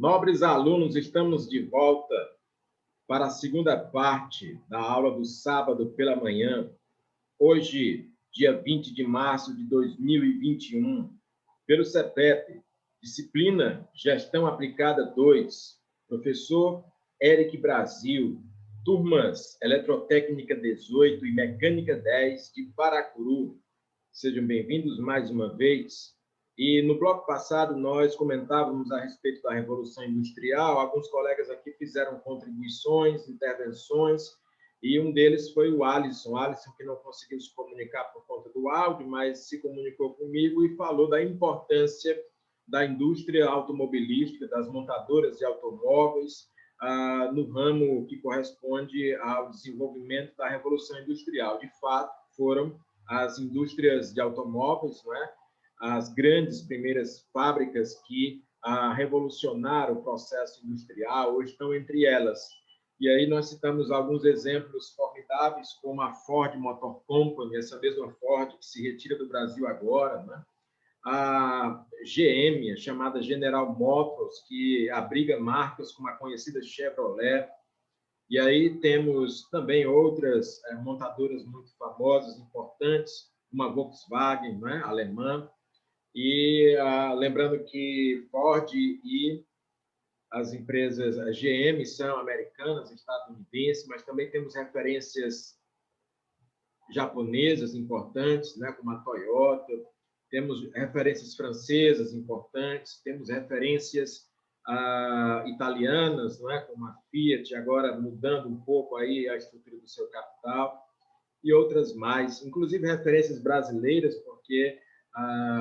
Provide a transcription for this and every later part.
Nobres alunos, estamos de volta para a segunda parte da aula do sábado pela manhã. Hoje, dia 20 de março de 2021, pelo CEPEP, disciplina Gestão Aplicada 2, professor Eric Brasil, turmas Eletrotécnica 18 e Mecânica 10 de Paracuru. Sejam bem-vindos mais uma vez. E no bloco passado nós comentávamos a respeito da Revolução Industrial, alguns colegas aqui fizeram contribuições, intervenções, e um deles foi o Alisson, que não conseguiu se comunicar por conta do áudio, mas se comunicou comigo e falou da importância da indústria automobilística, das montadoras de automóveis, no ramo que corresponde ao desenvolvimento da Revolução Industrial. De fato, foram as indústrias de automóveis, não é? As grandes primeiras fábricas que revolucionaram o processo industrial, hoje estão entre elas. E aí nós citamos alguns exemplos formidáveis, como a Ford Motor Company, essa mesma Ford que se retira do Brasil agora, né? A GM, a chamada General Motors, que abriga marcas como a conhecida Chevrolet. E aí temos também outras montadoras muito famosas, importantes, uma Volkswagen, né, alemã. E lembrando que Ford e as empresas, a GM, são americanas, estadunidenses, mas também temos referências japonesas importantes, né, como a Toyota, temos referências francesas importantes, temos referências italianas, não é, como a Fiat, agora mudando um pouco aí a estrutura do seu capital, e outras mais, inclusive referências brasileiras, porque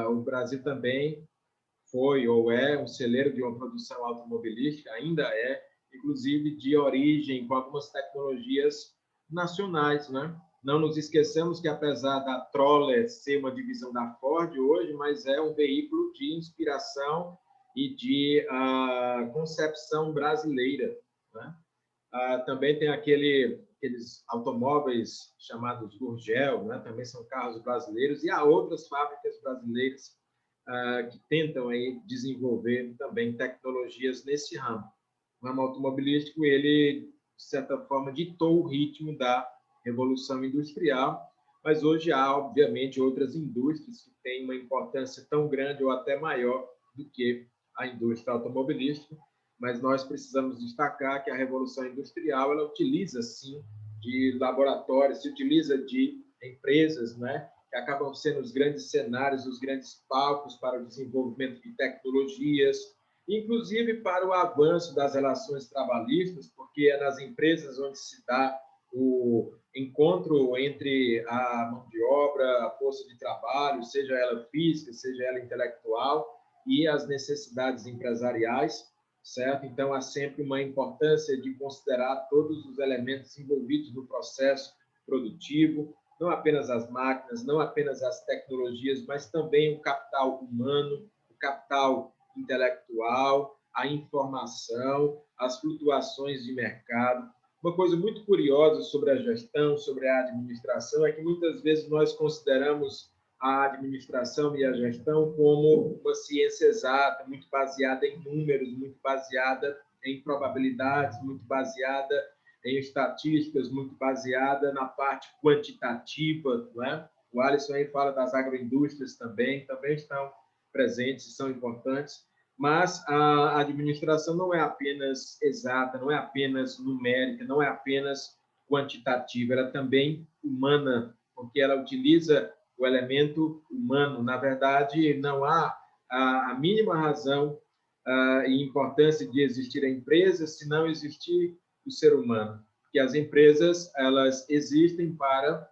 o Brasil também foi ou é um celeiro de uma produção automobilística, ainda é, inclusive de origem com algumas tecnologias nacionais, né? Não nos esqueçamos que, apesar da Troller ser uma divisão da Ford hoje, mas é um veículo de inspiração e de concepção brasileira, né? Também tem aqueles automóveis chamados Gurgel, né? Também são carros brasileiros, e há outras fábricas brasileiras que tentam aí desenvolver também tecnologias nesse ramo. O ramo automobilístico, ele, de certa forma, ditou o ritmo da Revolução Industrial, mas hoje há, obviamente, outras indústrias que têm uma importância tão grande ou até maior do que a indústria automobilística, mas nós precisamos destacar que a Revolução Industrial ela utiliza, sim, de laboratórios, se utiliza de empresas, né, que acabam sendo os grandes cenários, os grandes palcos para o desenvolvimento de tecnologias, inclusive para o avanço das relações trabalhistas, porque é nas empresas onde se dá o encontro entre a mão de obra, a força de trabalho, seja ela física, seja ela intelectual, e as necessidades empresariais, certo? Então, há sempre uma importância de considerar todos os elementos envolvidos no processo produtivo, não apenas as máquinas, não apenas as tecnologias, mas também o capital humano, o capital intelectual, a informação, as flutuações de mercado. Uma coisa muito curiosa sobre a gestão, sobre a administração, é que muitas vezes nós consideramos a administração e a gestão como uma ciência exata, muito baseada em números, muito baseada em probabilidades, muito baseada em estatísticas, muito baseada na parte quantitativa, não é? O Alisson aí fala das agroindústrias também estão presentes, são importantes, mas a administração não é apenas exata, não é apenas numérica, não é apenas quantitativa, ela é também humana, porque ela utiliza o elemento humano. Na verdade, não há a mínima razão e importância de existir a empresa se não existir o ser humano, porque as empresas elas existem para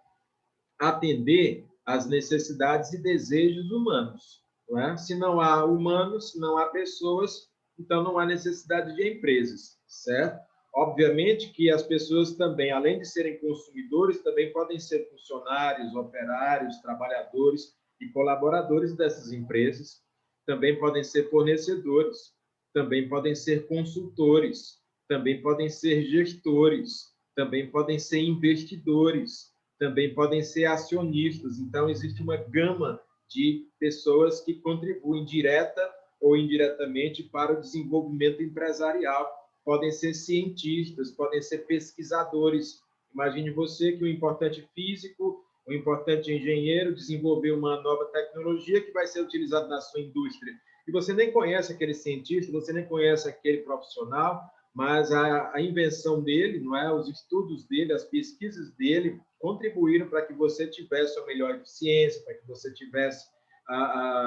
atender às necessidades e desejos humanos, não é? Se não há humanos, se não há pessoas, então não há necessidade de empresas, certo? Obviamente que as pessoas também, além de serem consumidores, também podem ser funcionários, operários, trabalhadores e colaboradores dessas empresas, também podem ser fornecedores, também podem ser consultores, também podem ser gestores, também podem ser investidores, também podem ser acionistas. Então, existe uma gama de pessoas que contribuem direta ou indiretamente para o desenvolvimento empresarial. Podem ser cientistas, podem ser pesquisadores. Imagine você que um importante físico, um importante engenheiro desenvolveu uma nova tecnologia que vai ser utilizada na sua indústria. E você nem conhece aquele cientista, você nem conhece aquele profissional, mas a invenção dele, não é, os estudos dele, as pesquisas dele contribuíram para que você tivesse uma melhor eficiência, para que você tivesse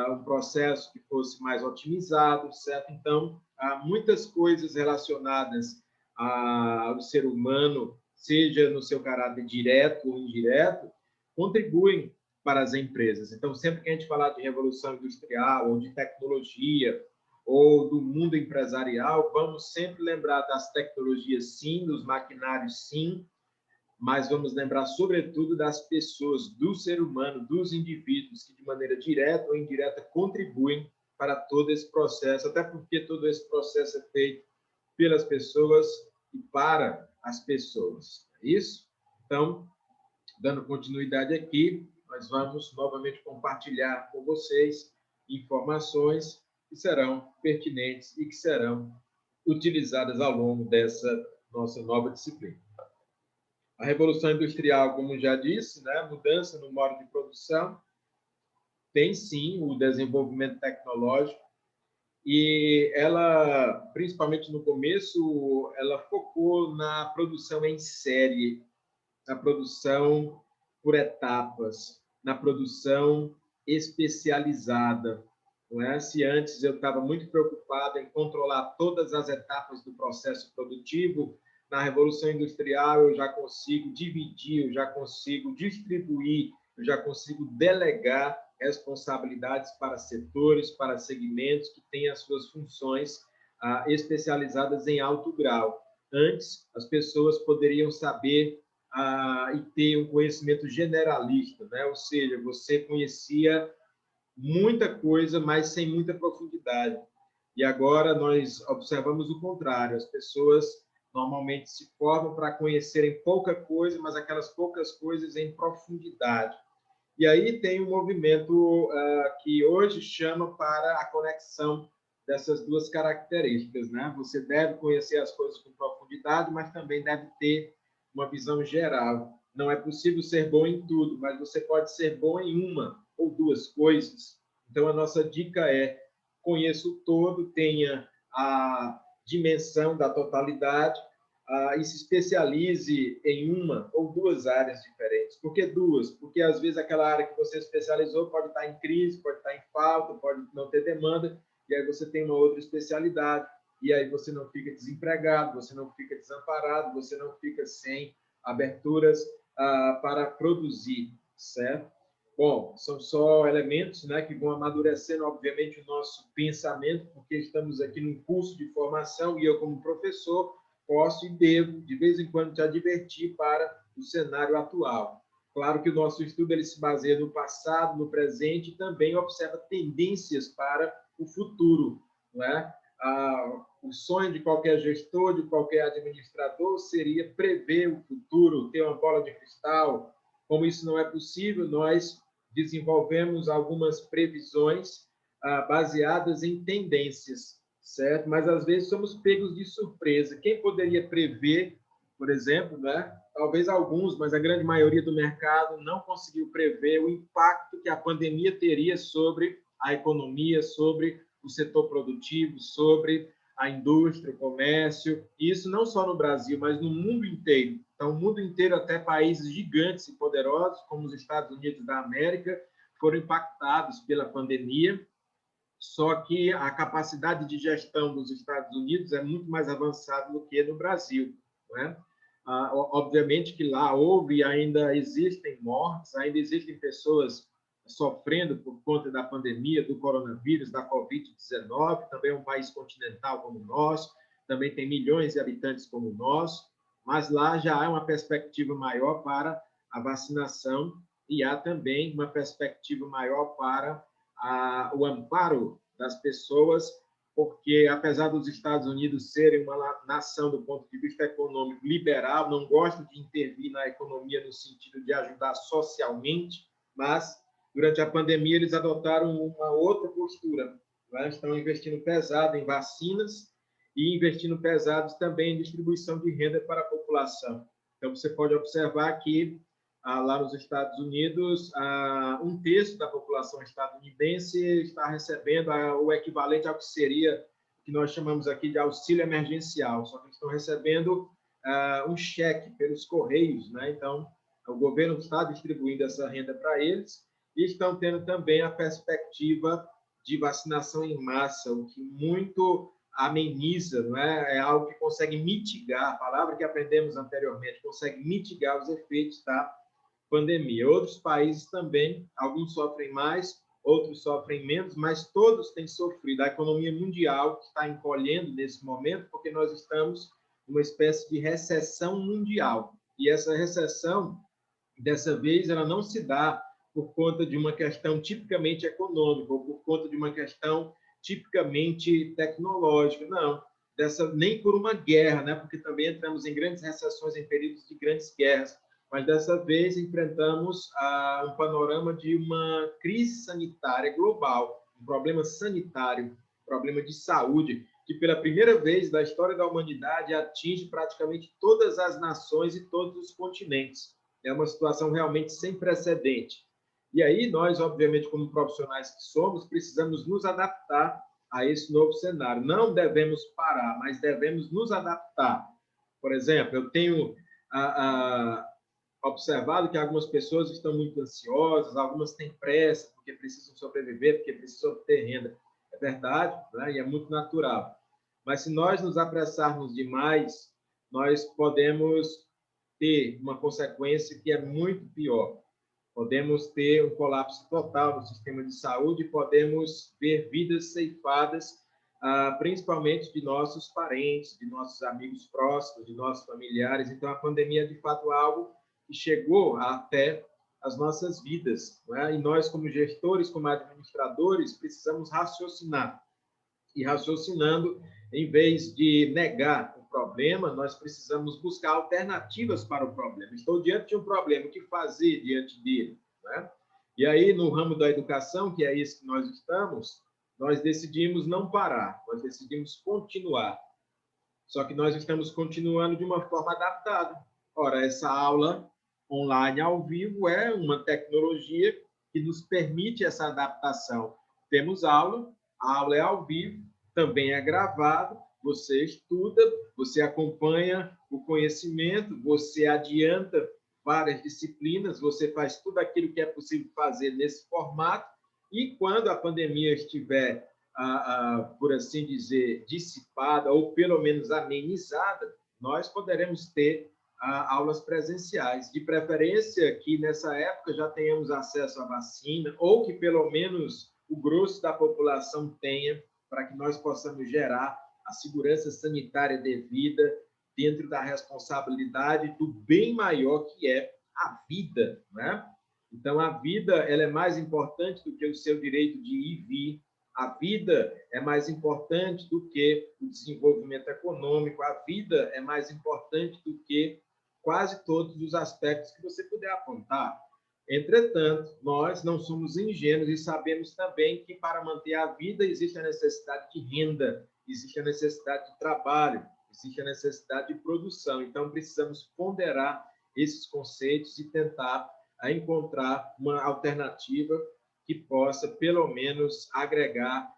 um processo que fosse mais otimizado, certo? Então, há muitas coisas relacionadas ao ser humano, seja no seu caráter direto ou indireto, contribuem para as empresas. Então, sempre que a gente falar de revolução industrial ou de tecnologia, ou do mundo empresarial, vamos sempre lembrar das tecnologias, sim, dos maquinários, sim, mas vamos lembrar, sobretudo, das pessoas, do ser humano, dos indivíduos que, de maneira direta ou indireta, contribuem para todo esse processo, até porque todo esse processo é feito pelas pessoas e para as pessoas. É isso? Então, dando continuidade aqui, nós vamos novamente compartilhar com vocês informações que serão pertinentes e que serão utilizadas ao longo dessa nossa nova disciplina. A Revolução Industrial, como já disse, né, mudança no modo de produção, tem sim o desenvolvimento tecnológico, e ela, principalmente no começo, ela focou na produção em série, na produção por etapas, na produção especializada. Não é? Se antes eu estava muito preocupado em controlar todas as etapas do processo produtivo, na Revolução Industrial eu já consigo dividir, eu já consigo distribuir, eu já consigo delegar responsabilidades para setores, para segmentos que têm as suas funções especializadas em alto grau. Antes, as pessoas poderiam saber e ter um conhecimento generalista, né? Ou seja, você conhecia muita coisa, mas sem muita profundidade. E agora nós observamos o contrário. As pessoas normalmente se formam para conhecerem pouca coisa, mas aquelas poucas coisas em profundidade. E aí tem um movimento que hoje chama para a conexão dessas duas características, né? Você deve conhecer as coisas com profundidade, mas também deve ter uma visão geral. Não é possível ser bom em tudo, mas você pode ser bom em uma ou duas coisas. Então, a nossa dica é: conheça o todo, tenha a dimensão da totalidade e se especialize em uma ou duas áreas diferentes. Por que duas? Porque, às vezes, aquela área que você especializou pode estar em crise, pode estar em falta, pode não ter demanda, e aí você tem uma outra especialidade, e aí você não fica desempregado, você não fica desamparado, você não fica sem aberturas para produzir, certo? Bom, são só elementos, né, que vão amadurecendo, obviamente, o nosso pensamento, porque estamos aqui num curso de formação e eu, como professor, posso e devo, de vez em quando, te advertir para o cenário atual. Claro que o nosso estudo ele se baseia no passado, no presente, e também observa tendências para o futuro, não é? O sonho de qualquer gestor, de qualquer administrador, seria prever o futuro, ter uma bola de cristal. Como isso não é possível, nós desenvolvemos algumas previsões baseadas em tendências, certo? Mas, às vezes, somos pegos de surpresa. Quem poderia prever, por exemplo, né? Talvez alguns, mas a grande maioria do mercado não conseguiu prever o impacto que a pandemia teria sobre a economia, sobre o setor produtivo, sobre a indústria, o comércio, e isso não só no Brasil, mas no mundo inteiro. Então, o mundo inteiro, até países gigantes e poderosos, como os Estados Unidos da América, foram impactados pela pandemia, só que a capacidade de gestão dos Estados Unidos é muito mais avançada do que no Brasil, não é? Obviamente que lá houve e ainda existem mortes, ainda existem pessoas sofrendo por conta da pandemia, do coronavírus, da Covid-19, também é um país continental como o nosso, também tem milhões de habitantes como o nosso, mas lá já há uma perspectiva maior para a vacinação e há também uma perspectiva maior para o amparo das pessoas, porque, apesar dos Estados Unidos serem uma nação do ponto de vista econômico liberal, não gostam de intervir na economia no sentido de ajudar socialmente, mas, durante a pandemia, eles adotaram uma outra postura, né? Estão investindo pesado em vacinas e investindo pesados também em distribuição de renda para a população. Então, você pode observar que lá nos Estados Unidos, um terço da população estadunidense está recebendo o equivalente ao que seria, que nós chamamos aqui de auxílio emergencial, só que estão recebendo um cheque pelos correios, né? Então, o governo está distribuindo essa renda para eles e estão tendo também a perspectiva de vacinação em massa, o que muito ameniza, não é? É algo que consegue mitigar, a palavra que aprendemos anteriormente, consegue mitigar os efeitos da pandemia. Outros países também, alguns sofrem mais, outros sofrem menos, mas todos têm sofrido. A economia mundial está encolhendo nesse momento porque nós estamos numa espécie de recessão mundial. E essa recessão, dessa vez, ela não se dá por conta de uma questão tipicamente econômica ou por conta de uma questão tipicamente tecnológica, não. Nem por uma guerra, né? Porque também entramos em grandes recessões em períodos de grandes guerras, mas dessa vez enfrentamos um panorama de uma crise sanitária global, um problema sanitário, um problema de saúde, que pela primeira vez da história da humanidade atinge praticamente todas as nações e todos os continentes. É uma situação realmente sem precedente. E aí nós, obviamente, como profissionais que somos, precisamos nos adaptar a esse novo cenário. Não devemos parar, mas devemos nos adaptar. Por exemplo, eu tenho observado que algumas pessoas estão muito ansiosas, algumas têm pressa porque precisam sobreviver, porque precisam obter renda. É verdade, né? E é muito natural. Mas se nós nos apressarmos demais, nós podemos ter uma consequência que é muito pior. Podemos ter um colapso total no sistema de saúde, podemos ver vidas ceifadas, principalmente de nossos parentes, de nossos amigos próximos, de nossos familiares. Então, a pandemia, de fato, é algo que chegou até as nossas vidas, não é? E nós, como gestores, como administradores, precisamos raciocinar. E raciocinando, em vez de negar o problema, nós precisamos buscar alternativas para o problema. Estou diante de um problema, o que fazer diante dele? Né? E aí, no ramo da educação, que é isso que nós estamos, nós decidimos não parar, nós decidimos continuar. Só que nós estamos continuando de uma forma adaptada. Ora, essa aula online ao vivo é uma tecnologia que nos permite essa adaptação. Temos aula, a aula é ao vivo, também é gravado, você estuda, você acompanha o conhecimento, você adianta várias disciplinas, você faz tudo aquilo que é possível fazer nesse formato, e quando a pandemia estiver, por assim dizer, dissipada ou pelo menos amenizada, nós poderemos ter aulas presenciais, de preferência que nessa época já tenhamos acesso à vacina, ou que pelo menos o grosso da população tenha, para que nós possamos gerar a segurança sanitária devida dentro da responsabilidade do bem maior que é a vida, né? Então, a vida ela é mais importante do que o seu direito de ir e vir. A vida é mais importante do que o desenvolvimento econômico. A vida é mais importante do que quase todos os aspectos que você puder apontar. Entretanto, nós não somos ingênuos e sabemos também que para manter a vida existe a necessidade de renda, existe a necessidade de trabalho, existe a necessidade de produção. Então, precisamos ponderar esses conceitos e tentar encontrar uma alternativa que possa, pelo menos, agregar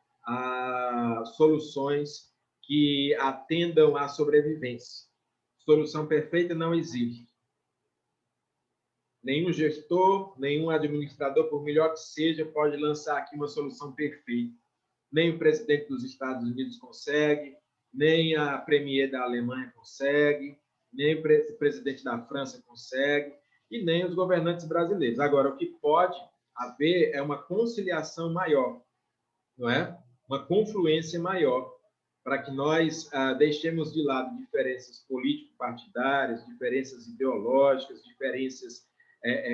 soluções que atendam à sobrevivência. Solução perfeita não existe. Nenhum gestor, nenhum administrador, por melhor que seja, pode lançar aqui uma solução perfeita. Nem o presidente dos Estados Unidos consegue, nem a premier da Alemanha consegue, nem o presidente da França consegue, e nem os governantes brasileiros. Agora, o que pode haver é uma conciliação maior, não é? Uma confluência maior, para que nós deixemos de lado diferenças político-partidárias, diferenças ideológicas, diferenças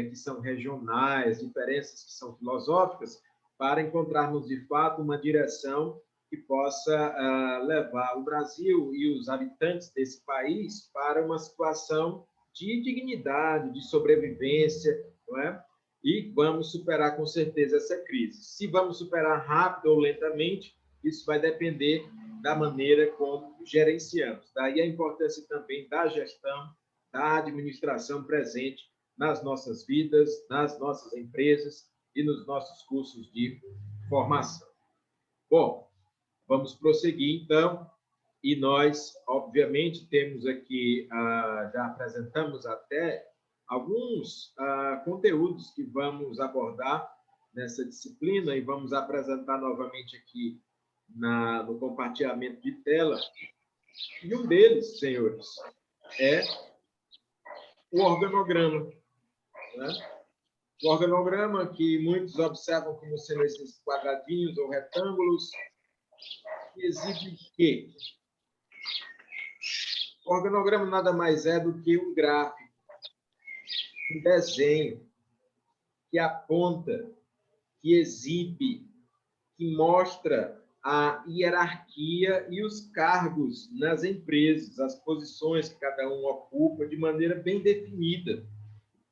que são regionais, diferenças que são filosóficas, para encontrarmos, de fato, uma direção que possa levar o Brasil e os habitantes desse país para uma situação de dignidade, de sobrevivência, não é? E vamos superar, com certeza, essa crise. Se vamos superar rápido ou lentamente, isso vai depender da maneira como gerenciamos. Daí a importância também da gestão, da administração presente nas nossas vidas, nas nossas empresas e nos nossos cursos de formação. Bom, vamos prosseguir, então, e nós, obviamente, temos aqui, já apresentamos até alguns conteúdos que vamos abordar nessa disciplina e vamos apresentar novamente aqui no compartilhamento de tela. E um deles, senhores, é o organograma, né? O organograma que muitos observam como sendo esses quadradinhos ou retângulos, que exibe o quê? O organograma nada mais é do que um gráfico, um desenho que aponta, que exibe, que mostra a hierarquia e os cargos nas empresas, as posições que cada um ocupa de maneira bem definida.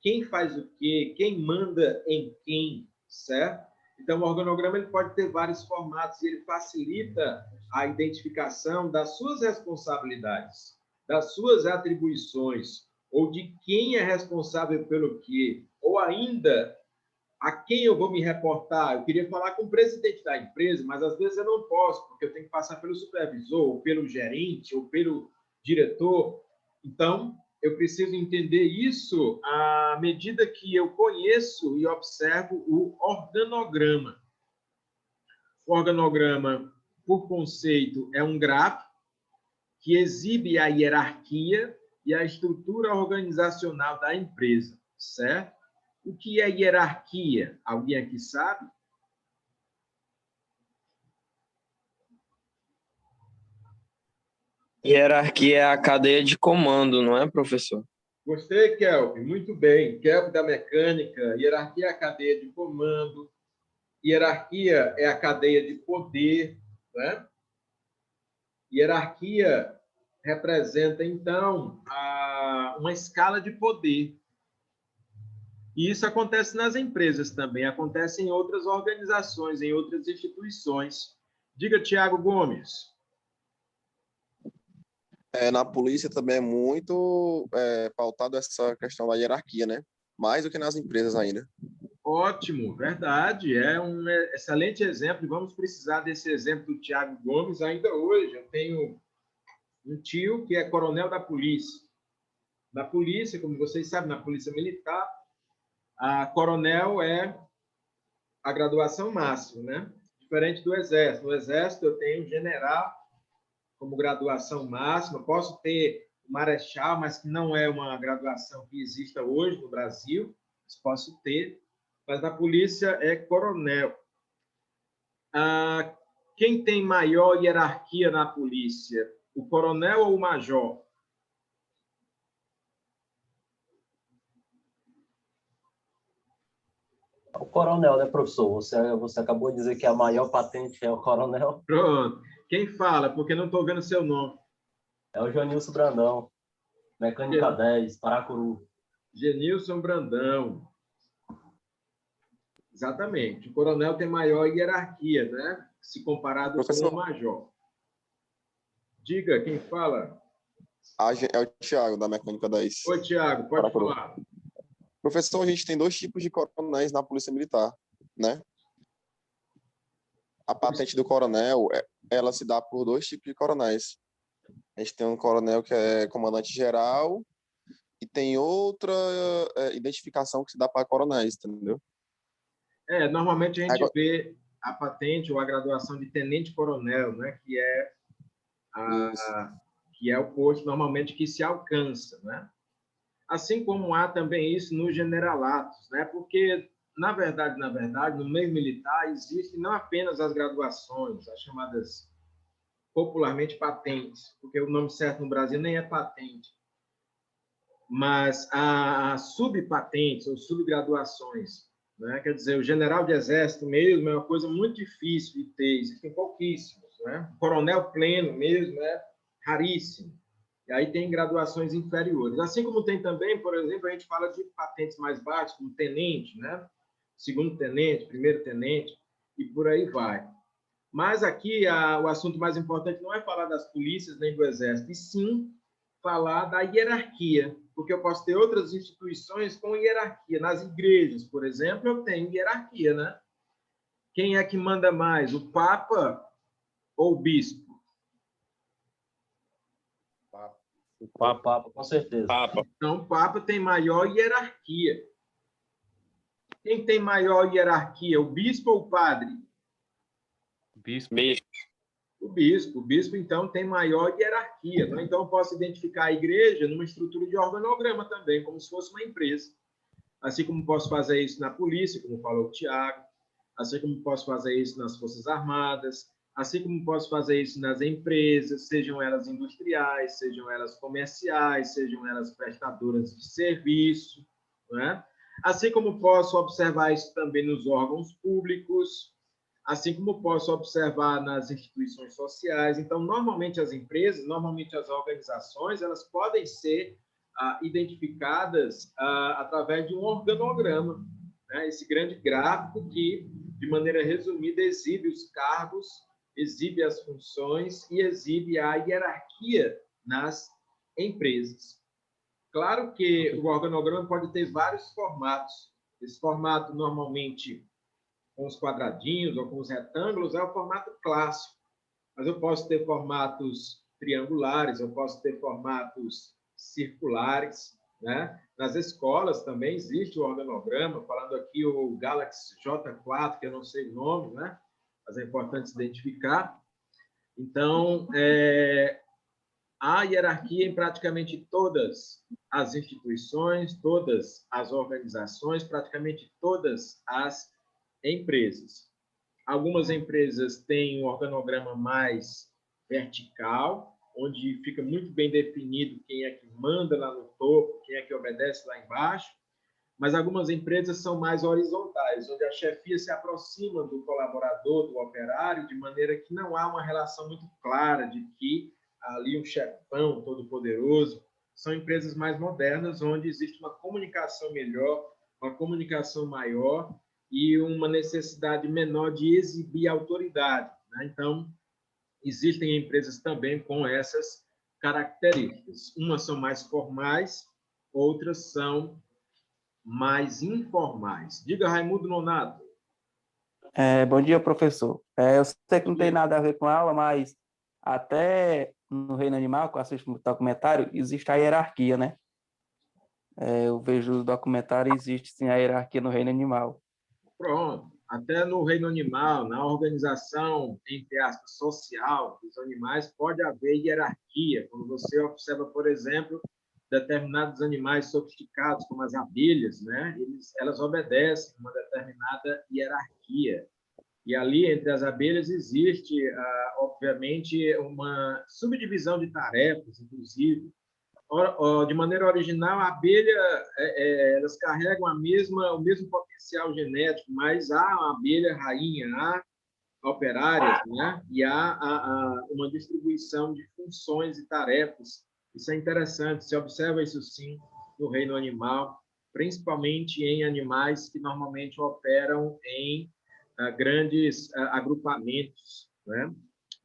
Quem faz o quê, quem manda em quem, certo? Então, o organograma ele pode ter vários formatos e ele facilita a identificação das suas responsabilidades, das suas atribuições, ou de quem é responsável pelo quê, ou ainda a quem eu vou me reportar. Eu queria falar com o presidente da empresa, mas às vezes eu não posso, porque eu tenho que passar pelo supervisor, ou pelo gerente, ou pelo diretor. Então, eu preciso entender isso à medida que eu conheço e observo o organograma. O organograma, por conceito, é um gráfico que exibe a hierarquia e a estrutura organizacional da empresa, certo? O que é hierarquia? Alguém aqui sabe? Hierarquia é a cadeia de comando, não é, professor? Gostei, Kelvin. Muito bem. Kelvin da mecânica. Hierarquia é a cadeia de comando. Hierarquia é a cadeia de poder, né? Hierarquia representa, então, uma escala de poder. E isso acontece nas empresas também, acontece em outras organizações, em outras instituições. Diga, Tiago Gomes. Na polícia também é muito pautado essa questão da hierarquia, né? Mais do que nas empresas ainda. Ótimo, verdade. É um excelente exemplo. E vamos precisar desse exemplo do Tiago Gomes ainda hoje. Eu tenho um tio que é coronel da polícia. Da polícia, como vocês sabem, na polícia militar, a coronel é a graduação máxima, né? Diferente do exército. No exército eu tenho general como graduação máxima, posso ter marechal, mas que não é uma graduação que exista hoje no Brasil, posso ter, mas na polícia é coronel. Quem tem maior hierarquia na polícia, o coronel ou o major? O coronel, né, professor? Você acabou de dizer que a maior patente é o coronel. Pronto. Quem fala? Porque não estou vendo seu nome. É o Joanilson Brandão, mecânica 10, Paracuru. Genilson Brandão. Exatamente. O coronel tem maior hierarquia, né? Se comparado Professor, com o major. Diga, quem fala? é o Tiago, da Mecânica 10. Oi, Tiago, pode Paracuru. falar. Professor, a gente tem 2 tipos de coronéis na Polícia Militar, né? A patente do coronel, ela se dá por 2 tipos de coronéis. A gente tem um coronel que é comandante geral e tem outra identificação que se dá para coronéis, entendeu? Normalmente a gente Agora, vê a patente ou a graduação de tenente-coronel, né? Que é o posto normalmente que se alcança, né? Assim como há também isso nos generalatos, né? Porque, na verdade, no meio militar existem não apenas as graduações, as chamadas popularmente patentes, porque o nome certo no Brasil nem é patente, mas as subpatentes ou subgraduações, né? Quer dizer, o general de exército mesmo é uma coisa muito difícil de ter, existem pouquíssimos, né? O coronel pleno mesmo é raríssimo. E aí tem graduações inferiores. Assim como tem também, por exemplo, a gente fala de patentes mais baixas, como tenente, né? Segundo tenente, primeiro tenente, e por aí vai. Mas aqui o assunto mais importante não é falar das polícias nem do exército, e sim falar da hierarquia, porque eu posso ter outras instituições com hierarquia. Nas igrejas, por exemplo, eu tenho hierarquia, né? Quem é que manda mais, o Papa ou o Bispo? O Papa, com certeza. Papa. Então, o Papa tem maior hierarquia. Quem tem maior hierarquia, o Bispo ou o Padre? Bispo. Bispo. O Bispo. O Bispo, então, tem maior hierarquia. Né? Então, eu posso identificar a igreja numa estrutura de organograma também, como se fosse uma empresa. Assim como posso fazer isso na polícia, como falou o Tiago, assim como posso fazer isso nas Forças Armadas, assim como posso fazer isso nas empresas, sejam elas industriais, sejam elas comerciais, sejam elas prestadoras de serviço, né? Assim como posso observar isso também nos órgãos públicos, assim como posso observar nas instituições sociais. Então, normalmente as empresas, normalmente as organizações, elas podem ser identificadas através de um organograma, né? Esse grande gráfico que, de maneira resumida, exibe os cargos, exibe as funções e exibe a hierarquia nas empresas. Claro que o organograma pode ter vários formatos. Esse formato, normalmente, com os quadradinhos ou com os retângulos, é o formato clássico. Mas eu posso ter formatos triangulares, eu posso ter formatos circulares, né? Nas escolas também existe o organograma, falando aqui o Galaxy J4, que eu não sei o nome, né? Mas é importante se identificar. Então, há hierarquia em praticamente todas as instituições, todas as organizações, praticamente todas as empresas. Algumas empresas têm um organograma mais vertical, onde fica muito bem definido quem é que manda lá no topo, quem é que obedece lá embaixo, mas algumas empresas são mais horizontais, onde a chefia se aproxima do colaborador, do operário, de maneira que não há uma relação muito clara de que ali um chefão todo-poderoso. São empresas mais modernas, onde existe uma comunicação melhor, uma comunicação maior e uma necessidade menor de exibir autoridade, né? Então, existem empresas também com essas características. Umas são mais formais, outras são mais informais. Diga, Raimundo Nonato. Bom dia, professor. Eu sei que não tem nada a ver com a aula, mas até no reino animal, que eu assisto muito documentário, existe a hierarquia, né? Eu vejo o documentário, existe sim a hierarquia no reino animal. Pronto. Até no reino animal, na organização, entre aspas, social dos animais, pode haver hierarquia. Quando você observa, por exemplo, determinados animais sofisticados, como as abelhas, né? Elas obedecem uma determinada hierarquia. E ali, entre as abelhas, existe, obviamente, uma subdivisão de tarefas, inclusive. De maneira original, a abelha, elas carregam o mesmo potencial genético, mas há a abelha rainha, há operárias, né? E há uma distribuição de funções e tarefas. Isso é interessante, se observa isso sim no reino animal, principalmente em animais que normalmente operam em grandes agrupamentos, né?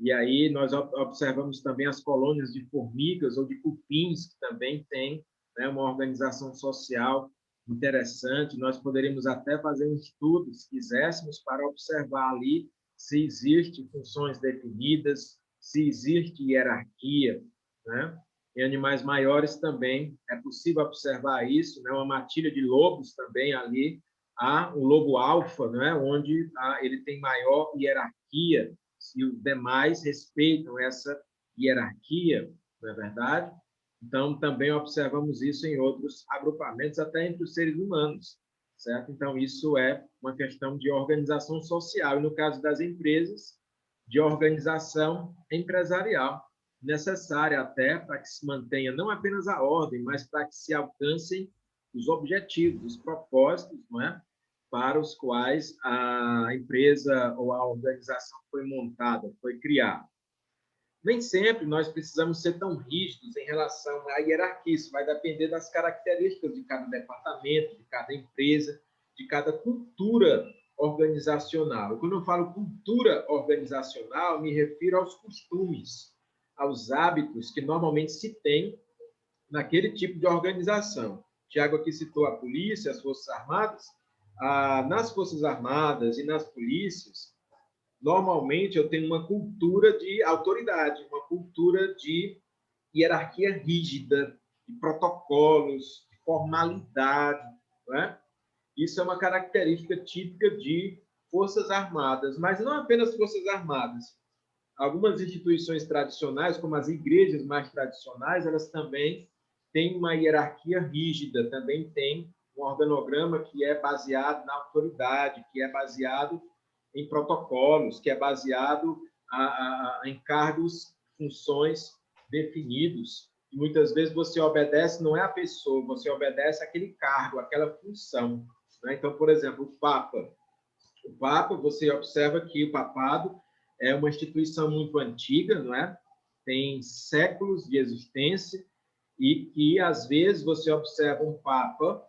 E aí nós observamos também as colônias de formigas ou de cupins, que também têm, né, uma organização social interessante. Nós poderíamos até fazer um estudo, se quiséssemos, para observar ali se existem funções definidas, se existe hierarquia, né? Em animais maiores também é possível observar isso, né? Uma matilha de lobos também ali, há um lobo alfa, né? Onde ele tem maior hierarquia, e os demais respeitam essa hierarquia, não é verdade? Então, também observamos isso em outros agrupamentos, até entre os seres humanos, certo? Então, isso é uma questão de organização social, e no caso das empresas, de organização empresarial, necessária até para que se mantenha não apenas a ordem, mas para que se alcancem os objetivos, os propósitos, não é? Para os quais a empresa ou a organização foi montada, foi criada. Nem sempre nós precisamos ser tão rígidos em relação à hierarquia. Isso vai depender das características de cada departamento, de cada empresa, de cada cultura organizacional. Quando eu falo cultura organizacional, me refiro aos costumes, aos hábitos que normalmente se tem naquele tipo de organização. Tiago aqui citou a polícia, as Forças Armadas. Nas Forças Armadas e nas polícias, normalmente eu tenho uma cultura de autoridade, uma cultura de hierarquia rígida, de protocolos, de formalidade, não é? Isso é uma característica típica de Forças Armadas, mas não apenas Forças Armadas. Algumas instituições tradicionais, como as igrejas mais tradicionais, elas também têm uma hierarquia rígida, também tem um organograma que é baseado na autoridade, que é baseado em protocolos, que é baseado em cargos, funções definidos. E muitas vezes você obedece, não é a pessoa, você obedece àquele cargo, àquela função. Né? Então, por exemplo, o Papa. O Papa, você observa que o papado é uma instituição muito antiga, não é? Tem séculos de existência e que, às vezes, você observa um Papa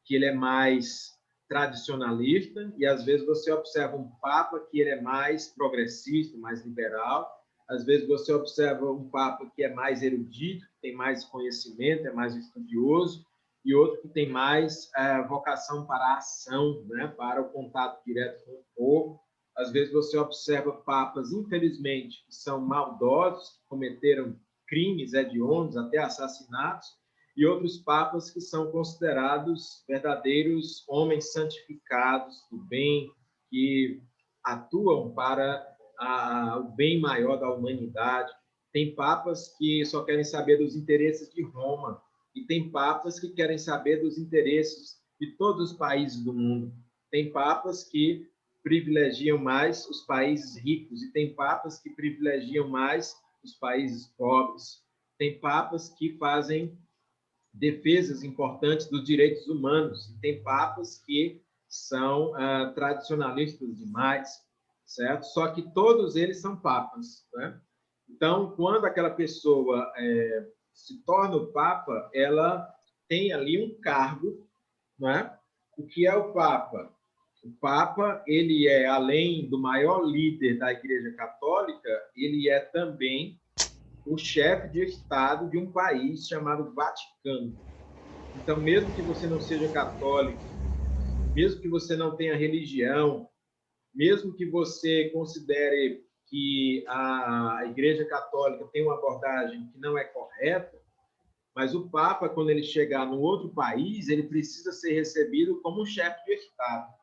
que ele é mais tradicionalista e, às vezes, você observa um Papa que ele é mais progressista, mais liberal. Às vezes, você observa um Papa que é mais erudito, que tem mais conhecimento, é mais estudioso, e outro que tem mais vocação para a ação, né? Para o contato direto com o povo. Às vezes você observa papas, infelizmente, que são maldosos, que cometeram crimes hediondos, até assassinatos, e outros papas que são considerados verdadeiros homens santificados do bem, que atuam para o bem maior da humanidade. Tem papas que só querem saber dos interesses de Roma, e tem papas que querem saber dos interesses de todos os países do mundo. Tem papas que privilegiam mais os países ricos e tem papas que privilegiam mais os países pobres. Tem papas que fazem defesas importantes dos direitos humanos e tem papas que são tradicionalistas demais, certo? Só que todos eles são papas, né? Então, quando aquela pessoa se torna o Papa, ela tem ali um cargo, não é? O que é o Papa? O Papa, ele é, além do maior líder da Igreja Católica, ele é também o chefe de Estado de um país chamado Vaticano. Então, mesmo que você não seja católico, mesmo que você não tenha religião, mesmo que você considere que a Igreja Católica tem uma abordagem que não é correta, mas o Papa, quando ele chegar no outro país, ele precisa ser recebido como um chefe de Estado,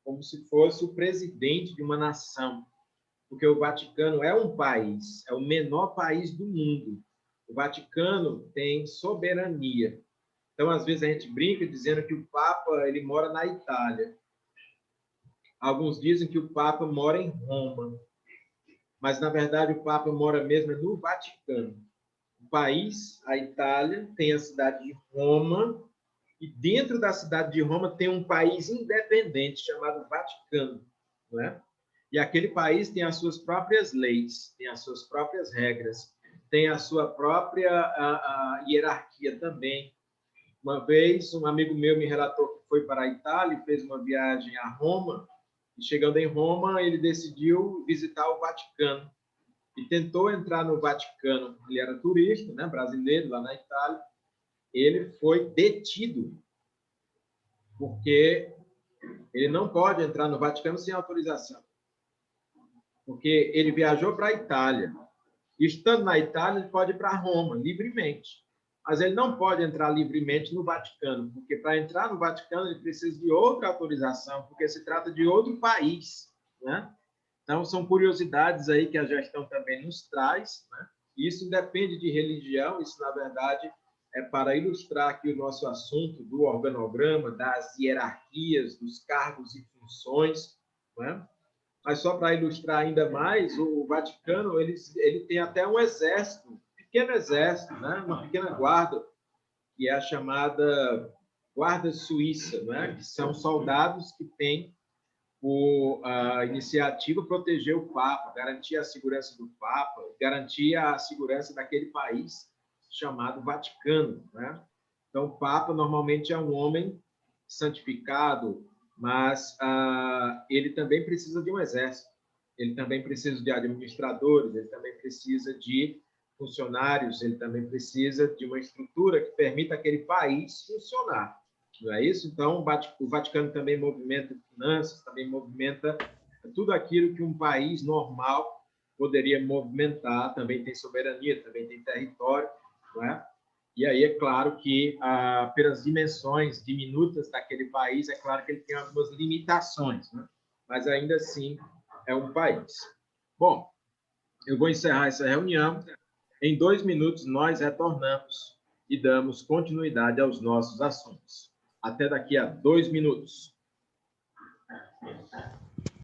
como se fosse o presidente de uma nação, porque o Vaticano é um país, é o menor país do mundo. O Vaticano tem soberania. Então, às vezes, a gente brinca dizendo que o Papa ele mora na Itália. Alguns dizem que o Papa mora em Roma, mas, na verdade, o Papa mora mesmo no Vaticano. O país, a Itália, tem a cidade de Roma, e dentro da cidade de Roma tem um país independente chamado Vaticano, não é? E aquele país tem as suas próprias leis, tem as suas próprias regras, tem a sua própria hierarquia também. Uma vez, um amigo meu me relatou que foi para a Itália e fez uma viagem a Roma, e chegando em Roma, ele decidiu visitar o Vaticano. E tentou entrar no Vaticano. Ele era turista, né, brasileiro, lá na Itália. Ele foi detido, porque ele não pode entrar no Vaticano sem autorização. Porque ele viajou para a Itália. E, estando na Itália, ele pode ir para Roma, livremente. Mas ele não pode entrar livremente no Vaticano, porque para entrar no Vaticano ele precisa de outra autorização, porque se trata de outro país, né? Então, são curiosidades aí que a gestão também nos traz, né? Isso depende de religião, isso, na verdade, é para ilustrar aqui o nosso assunto do organograma, das hierarquias, dos cargos e funções, né? Mas só para ilustrar ainda mais, o Vaticano ele tem até um exército, um pequeno exército, né? Uma pequena guarda, que é a chamada Guarda Suíça, né? Que são soldados que têm a iniciativa proteger o Papa, garantir a segurança do Papa, garantir a segurança daquele país chamado Vaticano, né? Então, o Papa normalmente é um homem santificado, mas ele também precisa de um exército, ele também precisa de administradores, ele também precisa de funcionários, ele também precisa de uma estrutura que permita aquele país funcionar, não é isso? Então, o Vaticano também movimenta finanças, também movimenta tudo aquilo que um país normal poderia movimentar, também tem soberania, também tem território, não é? E aí é claro que, pelas dimensões diminutas daquele país, é claro que ele tem algumas limitações, né? Mas ainda assim é um país. Bom, eu vou encerrar essa reunião. Em 2 minutos, nós retornamos e damos continuidade aos nossos assuntos. Até daqui a 2 minutos.